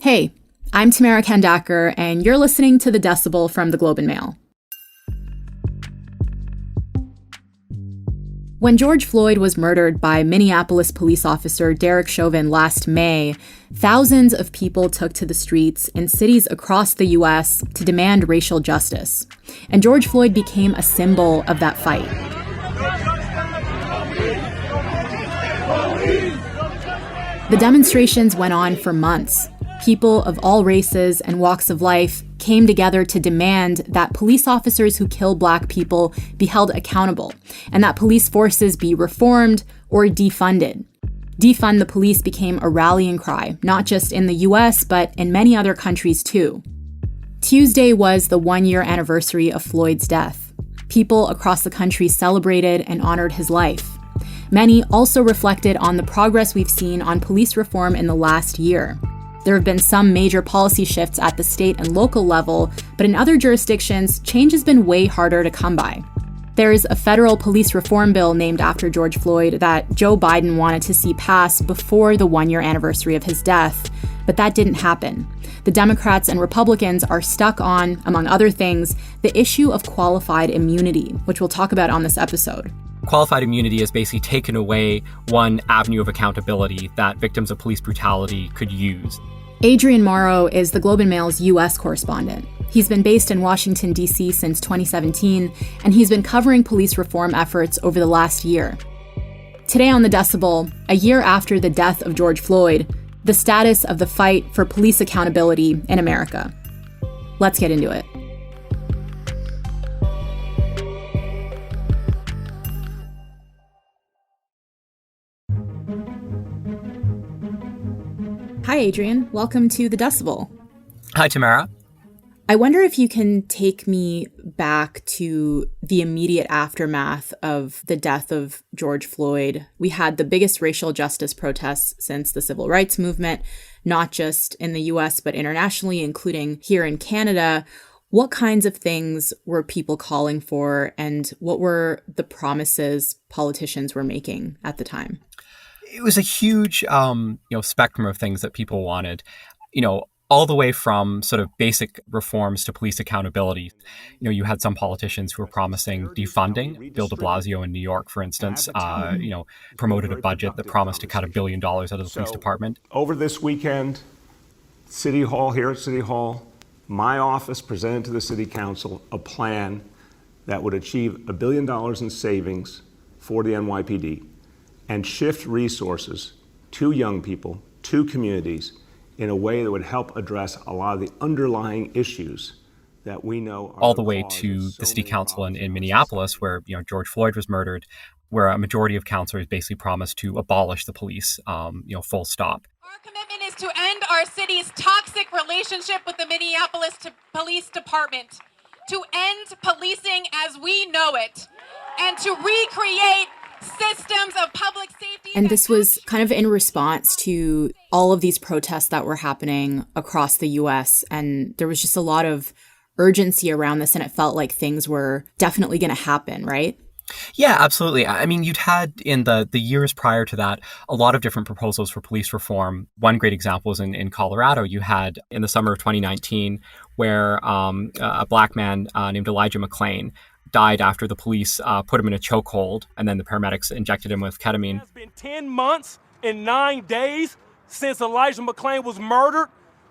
Hey, I'm Tamara Kandaker, and you're listening to The Decibel from the Globe and Mail. When George Floyd was murdered by Minneapolis police officer Derek Chauvin last May, thousands of people took to the streets in cities across the U.S. to demand racial justice. And George Floyd became a symbol of that fight. The demonstrations went on for months. People of all races and walks of life came together to demand that police officers who kill Black people be held accountable and that police forces be reformed or defunded. Defund the police became a rallying cry, not just in the US, but in many other countries too. Tuesday was the one-year anniversary of Floyd's death. People across the country celebrated and honored his life. Many also reflected on the progress we've seen on police reform in the last year. There have been some major policy shifts at the state and local level, but in other jurisdictions, change has been way harder to come by. There's a federal police reform bill named after George Floyd that Joe Biden wanted to see pass before the one-year anniversary of his death, but that didn't happen. The Democrats and Republicans are stuck on, among other things, the issue of qualified immunity, which we'll talk about on this episode. Qualified immunity has basically taken away one avenue of accountability that victims of police brutality could use. Adrian Morrow is the Globe and Mail's U.S. correspondent. He's been based in Washington, D.C. since 2017, and he's been covering police reform efforts over the last year. Today on The Decibel, a year after the death of George Floyd, the status of the fight for police accountability in America. Let's get into it. Hi, Adrian. Welcome to The Decibel. Hi, Tamara. I wonder if you can take me back to the immediate aftermath of the death of George Floyd. We had the biggest racial justice protests since the civil rights movement, not just in the U.S., but internationally, including here in Canada. What kinds of things were people calling for, and what were the promises politicians were making at the time? It was a huge, spectrum of things that people wanted, all the way from sort of basic reforms to police accountability. You had some politicians who were promising defunding. Bill de Blasio in New York, for instance, promoted a budget that promised to cut $1 billion out of the police department. Over this weekend, here at City Hall, my office presented to the City Council a plan that would achieve $1 billion in savings for the NYPD and shift resources to young people, to communities, in a way that would help address a lot of the underlying issues that we know are all the way to the city council in Minneapolis, where George Floyd was murdered, where a majority of councilors basically promised to abolish the police, full stop. Our commitment is to end our city's toxic relationship with the Minneapolis Police Department, to end policing as we know it, and to recreate systems of public safety. And this was kind of in response to all of these protests that were happening across the U.S. And there was just a lot of urgency around this, and it felt like things were definitely going to happen, right? Yeah, absolutely. I mean, you'd had in the years prior to that a lot of different proposals for police reform. One great example was in Colorado. You had in the summer of 2019 where a Black man named Elijah McClain died after the police put him in a chokehold, and then the paramedics injected him with ketamine. It has been 10 months and 9 days since Elijah McClain was murdered,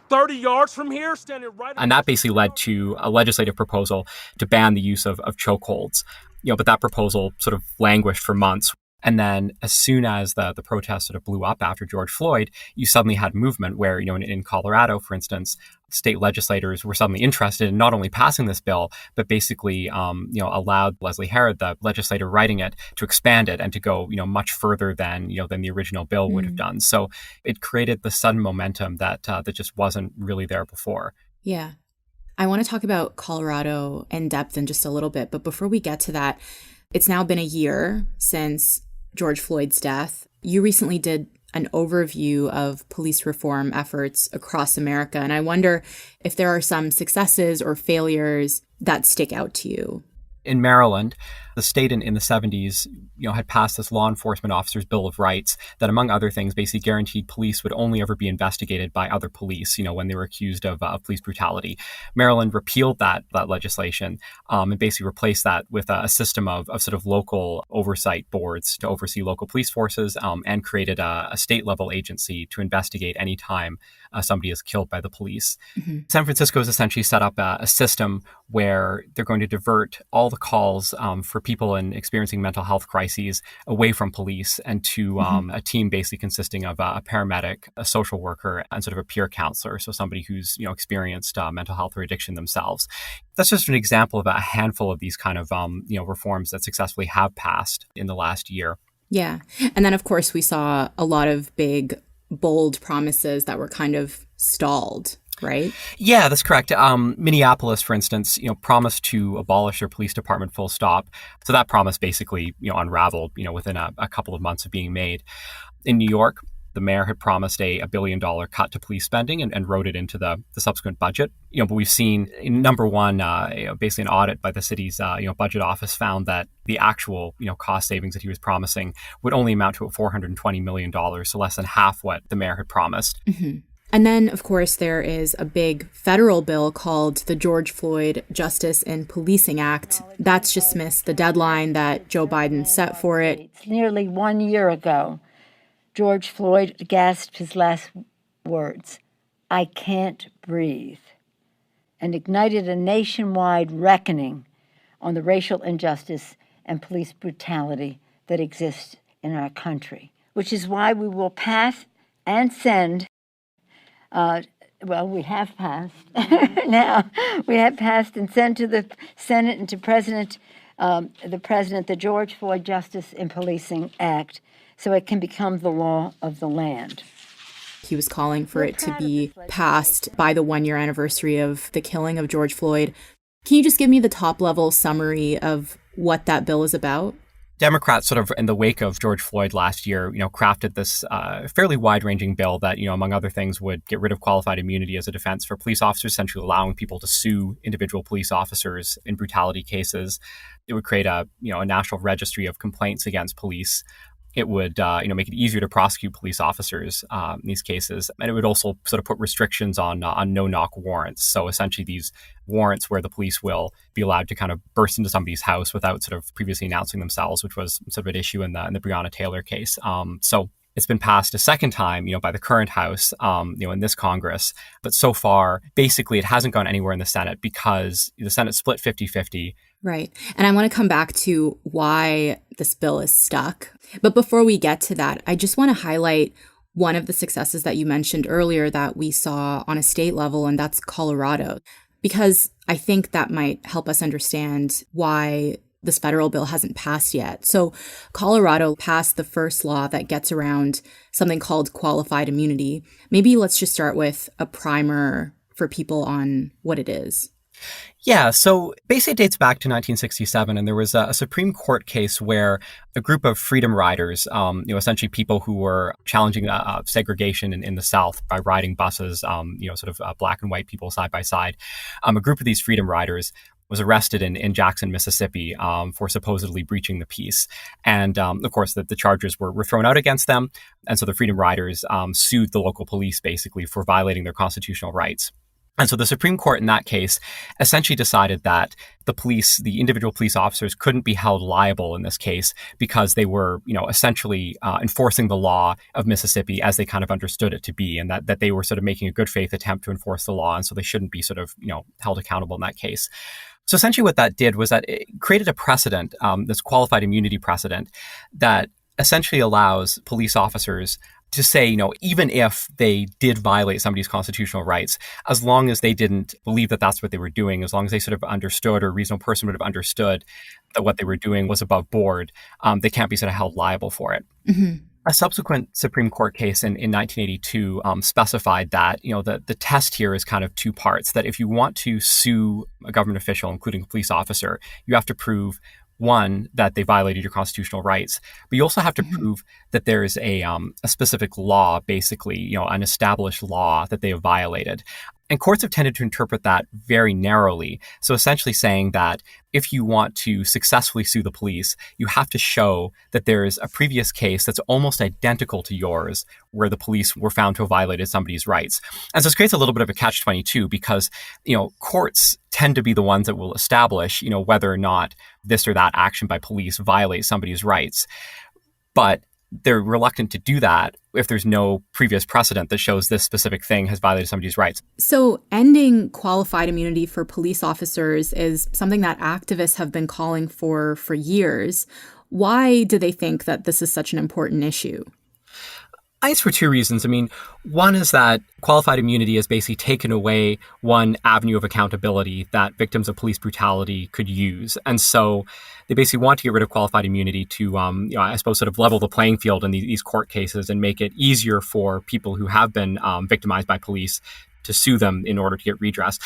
30 yards from here, standing right. And that basically led to a legislative proposal to ban the use of chokeholds. But that proposal sort of languished for months. And then as soon as the protests sort of blew up after George Floyd, you suddenly had movement where, in Colorado, for instance, state legislators were suddenly interested in not only passing this bill, but basically, allowed Leslie Herod, the legislator writing it, to expand it and to go, much further than the original bill would have done. So it created the sudden momentum that just wasn't really there before. Yeah. I want to talk about Colorado in depth in just a little bit. But before we get to that, it's now been a year since George Floyd's death. You recently did an overview of police reform efforts across America, and I wonder if there are some successes or failures that stick out to you. In Maryland, the state in the 70s, had passed this law enforcement officers' Bill of Rights that, among other things, basically guaranteed police would only ever be investigated by other police, when they were accused of police brutality. Maryland repealed that legislation and basically replaced that with a system of sort of local oversight boards to oversee local police forces and created a state-level agency to investigate any time somebody is killed by the police. Mm-hmm. San Francisco has essentially set up a system where they're going to divert all the calls for people experiencing mental health crises away from police and to a team basically consisting of a paramedic, a social worker, and sort of a peer counselor, so somebody who's experienced mental health or addiction themselves. That's just an example of a handful of these kind of reforms that successfully have passed in the last year. Yeah. And then, of course, we saw a lot of big, bold promises that were kind of stalled, right? Yeah, that's correct. Minneapolis, for instance, promised to abolish their police department full stop. So that promise basically, unraveled, within a couple of months of being made. In New York, the mayor had promised a $1 billion cut to police spending and wrote it into the subsequent budget. But we've seen, number one, basically an audit by the city's, budget office found that the actual, cost savings that he was promising would only amount to $420 million, so less than half what the mayor had promised. Mm-hmm. And then, of course, there is a big federal bill called the George Floyd Justice and Policing Act. That's just missed the deadline that Joe Biden set for it. It's nearly 1 year ago. George Floyd gasped his last words, "I can't breathe," and ignited a nationwide reckoning on the racial injustice and police brutality that exists in our country, which is why we will pass and send, we have passed now, we have passed and sent to the Senate and to the President, the George Floyd Justice and Policing Act, so it can become the law of the land. He was calling for it to be passed by the 1 year anniversary of the killing of George Floyd. Can you just give me the top level summary of what that bill is about? Democrats sort of in the wake of George Floyd last year, crafted this fairly wide-ranging bill that, among other things, would get rid of qualified immunity as a defense for police officers, essentially allowing people to sue individual police officers in brutality cases. It would create a national registry of complaints against police. It would, make it easier to prosecute police officers in these cases. And it would also sort of put restrictions on no-knock warrants. So essentially these warrants where the police will be allowed to kind of burst into somebody's house without sort of previously announcing themselves, which was sort of an issue in the Breonna Taylor case. So it's been passed a second time, by the current House, in this Congress. But so far, basically, it hasn't gone anywhere in the Senate because the Senate split 50-50. Right. And I want to come back to why this bill is stuck. But before we get to that, I just want to highlight one of the successes that you mentioned earlier that we saw on a state level, and that's Colorado, because I think that might help us understand why this federal bill hasn't passed yet. So Colorado passed the first law that gets around something called qualified immunity. Maybe let's just start with a primer for people on what it is. Yeah, so basically it dates back to 1967, and there was a Supreme Court case where a group of freedom riders, essentially people who were challenging segregation in the South by riding buses, black and white people side by side. A group of these freedom riders was arrested in Jackson, Mississippi, for supposedly breaching the peace. And of course, the charges were thrown out against them. And so the freedom riders sued the local police basically for violating their constitutional rights. And so the Supreme Court in that case essentially decided that the individual police officers couldn't be held liable in this case because they were, essentially enforcing the law of Mississippi as they kind of understood it to be, and that they were sort of making a good faith attempt to enforce the law. And so they shouldn't be sort of, held accountable in that case. So essentially what that did was that it created a precedent, this qualified immunity precedent, that essentially allows police officers to say, even if they did violate somebody's constitutional rights, as long as they didn't believe that that's what they were doing, as long as they sort of understood, or a reasonable person would have understood that what they were doing was above board, they can't be sort of held liable for it. Mm-hmm. A subsequent Supreme Court case in 1982 specified that, the test here is kind of two parts, that if you want to sue a government official, including a police officer, you have to prove, one, that they violated your constitutional rights, but you also have to prove that there is a specific law, basically, an established law that they have violated. And courts have tended to interpret that very narrowly. So essentially saying that if you want to successfully sue the police, you have to show that there's a previous case that's almost identical to yours where the police were found to have violated somebody's rights. And so this creates a little bit of a catch-22 because, courts tend to be the ones that will establish, whether or not this or that action by police violates somebody's rights. But they're reluctant to do that if there's no previous precedent that shows this specific thing has violated somebody's rights. So ending qualified immunity for police officers is something that activists have been calling for years. Why do they think that this is such an important issue? I guess for two reasons. One is that qualified immunity has basically taken away one avenue of accountability that victims of police brutality could use. And so they basically want to get rid of qualified immunity to, I suppose, sort of level the playing field in these court cases and make it easier for people who have been victimized by police to sue them in order to get redress.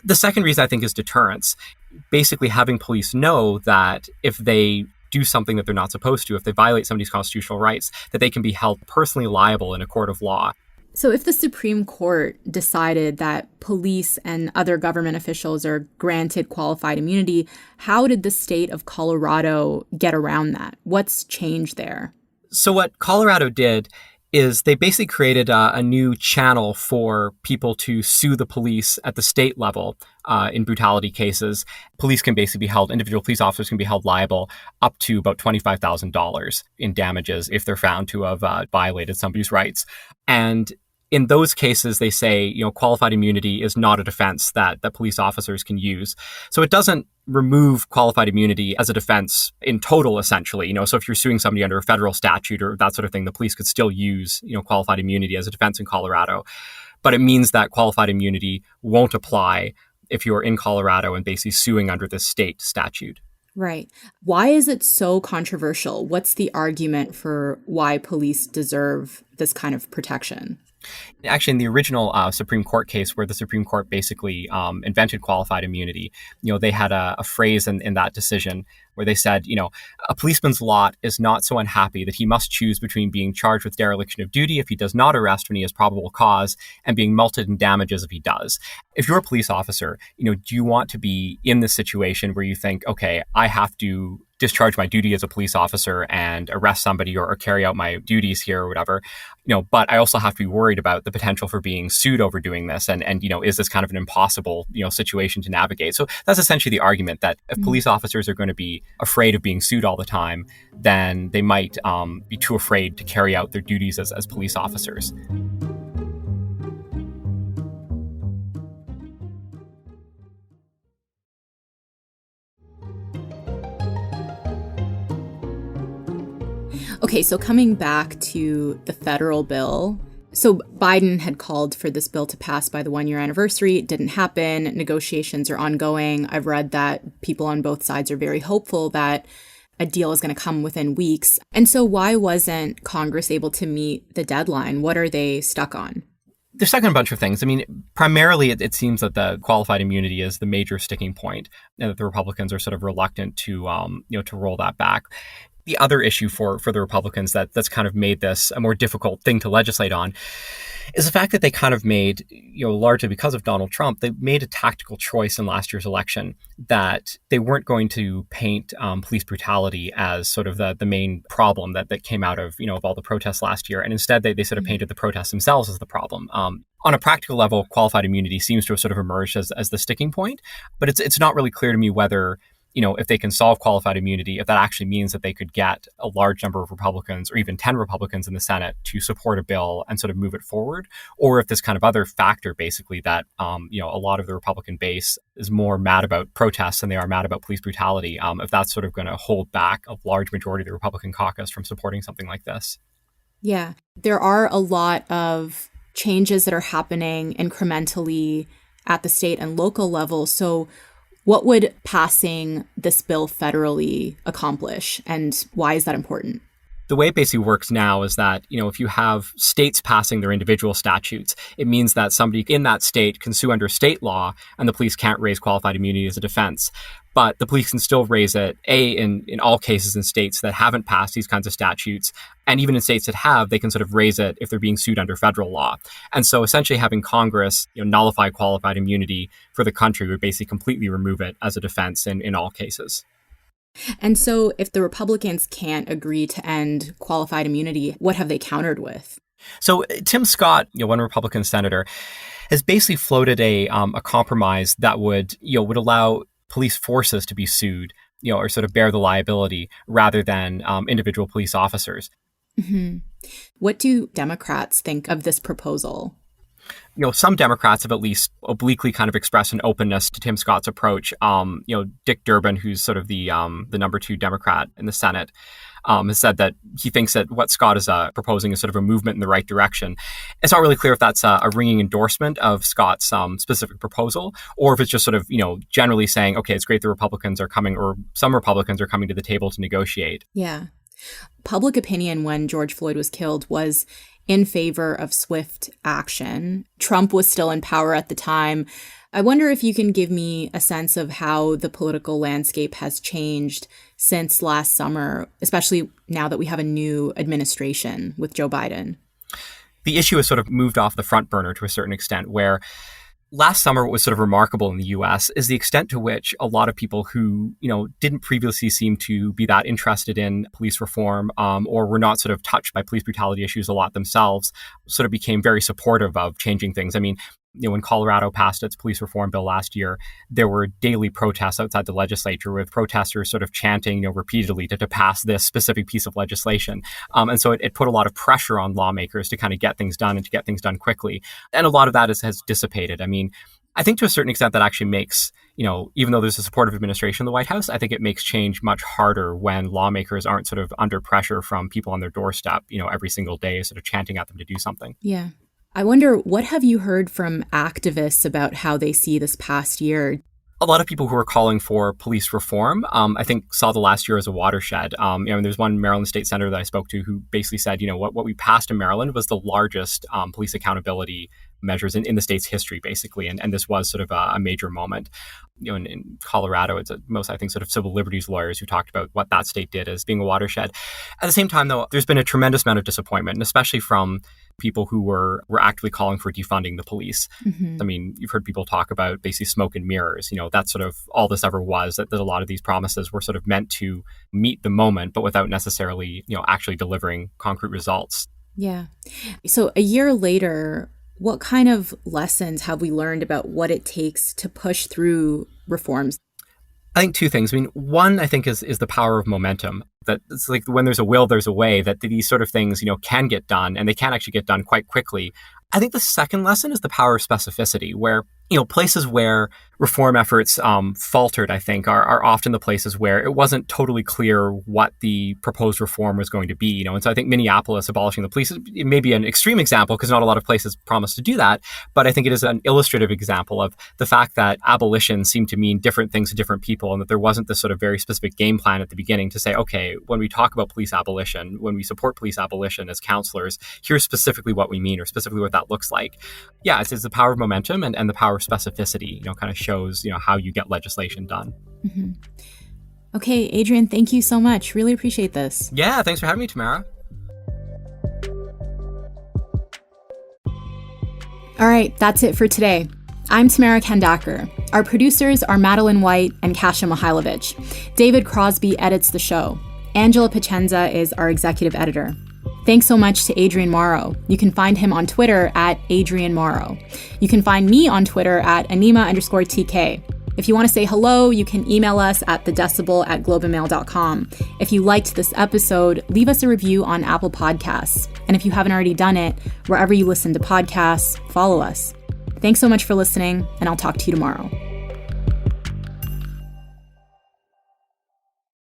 The second reason I think is deterrence. Basically having police know that if they do something that they're not supposed to, if they violate somebody's constitutional rights, that they can be held personally liable in a court of law. So if the Supreme Court decided that police and other government officials are granted qualified immunity, how did the state of Colorado get around that? What's changed there? So what Colorado did is they basically created a new channel for people to sue the police at the state level in brutality cases. Police can basically be held, individual police officers can be held liable up to about $25,000 in damages if they're found to have violated somebody's rights. And in those cases, they say, qualified immunity is not a defense that police officers can use. So it doesn't remove qualified immunity as a defense in total, essentially. So if you're suing somebody under a federal statute or that sort of thing, the police could still use, qualified immunity as a defense in Colorado. But it means that qualified immunity won't apply if you're in Colorado and basically suing under this state statute. Right. Why is it so controversial? What's the argument for why police deserve this kind of protection? Actually, in the original Supreme Court case where the Supreme Court basically invented qualified immunity, they had a phrase in that decision where they said, a policeman's lot is not so unhappy that he must choose between being charged with dereliction of duty if he does not arrest when he has probable cause and being mulcted in damages if he does. If you're a police officer, do you want to be in this situation where you think, okay, I have to discharge my duty as a police officer and arrest somebody or carry out my duties here or whatever, but I also have to be worried about the potential for being sued over doing this. And is this kind of an impossible, situation to navigate? So that's essentially the argument that if police officers are going to be afraid of being sued all the time, then they might be too afraid to carry out their duties as police officers. Okay, so coming back to the federal bill, so Biden had called for this bill to pass by the 1-year anniversary. It didn't happen. Negotiations are ongoing. I've read that people on both sides are very hopeful that a deal is going to come within weeks. And so why wasn't Congress able to meet the deadline? What are they stuck on? They're stuck on a bunch of things. Primarily, it seems that the qualified immunity is the major sticking point, and that the Republicans are sort of reluctant to roll that back. The other issue for the Republicans that's kind of made this a more difficult thing to legislate on is the fact that they kind of made, largely because of Donald Trump, they made a tactical choice in last year's election that they weren't going to paint police brutality as sort of the main problem that came out of all the protests last year. And instead, they sort of painted the protests themselves as the problem. On a practical level, qualified immunity seems to have sort of emerged as the sticking point, but it's not really clear to me whether if they can solve qualified immunity, if that actually means that they could get a large number of Republicans or even 10 Republicans in the Senate to support a bill and sort of move it forward, or if this kind of other factor, basically, that, a lot of the Republican base is more mad about protests than they are mad about police brutality, if that's sort of going to hold back a large majority of the Republican caucus from supporting something like this. Yeah, there are a lot of changes that are happening incrementally at the state and local level. So what would passing this bill federally accomplish, and why is that important? The way it basically works now is that, if you have states passing their individual statutes, it means that somebody in that state can sue under state law and the police can't raise qualified immunity as a defense. But the police can still raise it, in all cases in states that haven't passed these kinds of statutes. And even in states that have, they can sort of raise it if they're being sued under federal law. And so essentially having Congress nullify qualified immunity for the country would basically completely remove it as a defense in all cases. And so if the Republicans can't agree to end qualified immunity, what have they countered with? So Tim Scott, one Republican senator, has basically floated a compromise that would allow police forces to be sued, or sort of bear the liability rather than individual police officers. Mm-hmm. What do Democrats think of this proposal? Some Democrats have at least obliquely kind of expressed an openness to Tim Scott's approach. Dick Durbin, who's sort of the number 2 Democrat in the Senate, has said that he thinks that what Scott is proposing is sort of a movement in the right direction. It's not really clear if that's a ringing endorsement of Scott's specific proposal, or if it's just sort of, generally saying, okay, it's great the Republicans are coming, or some Republicans are coming to the table to negotiate. Yeah. Public opinion when George Floyd was killed was in favor of swift action. Trump was still in power at the time. I wonder if you can give me a sense of how the political landscape has changed since last summer, especially now that we have a new administration with Joe Biden. The issue has sort of moved off the front burner to a certain extent, where last summer, what was sort of remarkable in the U.S. is the extent to which a lot of people who, didn't previously seem to be that interested in police reform or were not sort of touched by police brutality issues a lot themselves, sort of became very supportive of changing things. I mean, when Colorado passed its police reform bill last year, there were daily protests outside the legislature with protesters sort of chanting, repeatedly to pass this specific piece of legislation. And so it put a lot of pressure on lawmakers to kind of get things done and to get things done quickly. And a lot of that has dissipated. I mean, I think to a certain extent that actually makes, even though there's a supportive administration in the White House, I think it makes change much harder when lawmakers aren't sort of under pressure from people on their doorstep, every single day, sort of chanting at them to do something. Yeah. I wonder, what have you heard from activists about how they see this past year? A lot of people who are calling for police reform, I think, saw the last year as a watershed. There's one Maryland state senator that I spoke to who basically said, what we passed in Maryland was the largest police accountability measures in the state's history, basically. And this was sort of a major moment. In Colorado, it's most, I think, sort of civil liberties lawyers who talked about what that state did as being a watershed. At the same time, though, there's been a tremendous amount of disappointment, and especially from people who were actively calling for defunding the police. Mm-hmm. I mean, you've heard people talk about basically smoke and mirrors. That's sort of all this ever was, that a lot of these promises were sort of meant to meet the moment, but without necessarily, actually delivering concrete results. Yeah. So a year later, what kind of lessons have we learned about what it takes to push through reforms? I think 2 things. I mean, one, I think, is the power of momentum. That it's like when there's a will, there's a way, that these sort of things, can get done, and they can actually get done quite quickly. I think the second lesson is the power of specificity, where, places where reform efforts faltered, I think, are often the places where it wasn't totally clear what the proposed reform was going to be. And so I think Minneapolis abolishing the police, it may be an extreme example because not a lot of places promise to do that. But I think it is an illustrative example of the fact that abolition seemed to mean different things to different people, and that there wasn't this sort of very specific game plan at the beginning to say, okay, when we talk about police abolition, when we support police abolition as counselors, here's specifically what we mean, or specifically what that looks like. Yeah, it's the power of momentum and the power of specificity, kind of shows, how you get legislation done. Mm-hmm. Okay, Adrian, thank you so much. Really appreciate this. Yeah, thanks for having me, Tamara. All right, that's it for today. I'm Tamara Kandaker. Our producers are Madeline White and Kasia Mihailovich. David Crosby edits the show. Angela Pacenza is our executive editor. Thanks so much to Adrian Morrow. You can find him on Twitter at Adrian Morrow. You can find me on Twitter at Anima_TK. If you want to say hello, you can email us at thedecibel@globeandmail.com. If you liked this episode, leave us a review on Apple Podcasts. And if you haven't already done it, wherever you listen to podcasts, follow us. Thanks so much for listening, and I'll talk to you tomorrow.